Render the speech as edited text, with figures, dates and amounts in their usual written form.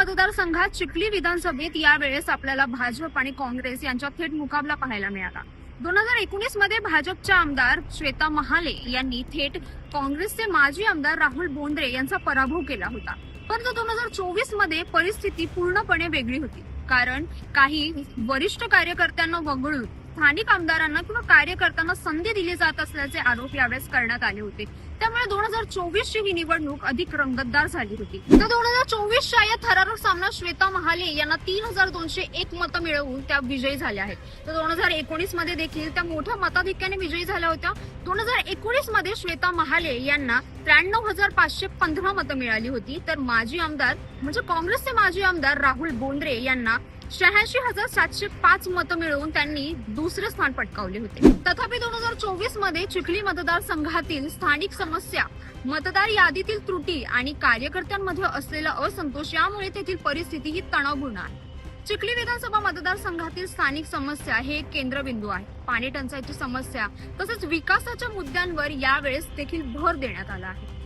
मतदारसंघात चिखली विधानसभेत यावेळेस आपल्याला भाजप आणि काँग्रेस यांच्यात थेट मुकाबला पाहायला मिळाला। 2019 मध्ये भाजपच्या आमदार श्वेता महाले यांनी थेट काँग्रेसचे माजी आमदार राहुल बोंद्रे यांचा पराभव केला होता। परंतु 2024 मध्ये परिस्थिती पूर्णपणे वेगळी होती, कारण काही वरिष्ठ कार्यकर्त्यांना वगळून स्थानिक आमदारांना किंवा कार्यकर्त्यांना संधी दिली जात असल्याचे आरोप यावेळेस करण्यात आले होते। त्यामुळे 2024 ची ही निवडणूक अधिक रंगतदार झाली होती। तर 2024च्या या थरारक सामन्यात श्वेता महाले यांना 3201 मतं मिळवून त्या विजयी झाल्या आहेत। तर 2019 मध्ये देखील त्या मोठ्या मताधिक्याने विजयी झाल्या होत्या। 2019 मध्ये श्वेता महाले यांना 93,515 मतं मिळाली होती, तर माजी आमदार म्हणजे काँग्रेसचे माजी आमदार राहुल बोंद्रे यांना 86,705 मतं मिळवून त्यांनी दुसरे स्थान पटकावले होते। तथापि 2024 मध्ये चिखली मतदारसंघातील स्थानिक समस्या, मतदार यादीतील त्रुटी आणि कार्यकर्त्यांमध्ये असलेला असंतोष यामुळे तेथील परिस्थिती ही तणावपूर्ण आहे। चिखली विधानसभा मतदारसंघातील स्थानिक समस्या हे एक केंद्रबिंदू आहे। पाणी टंचाईची समस्या तसेच विकासाच्या मुद्द्यांवर यावेळेस देखील भर देण्यात आला आहे।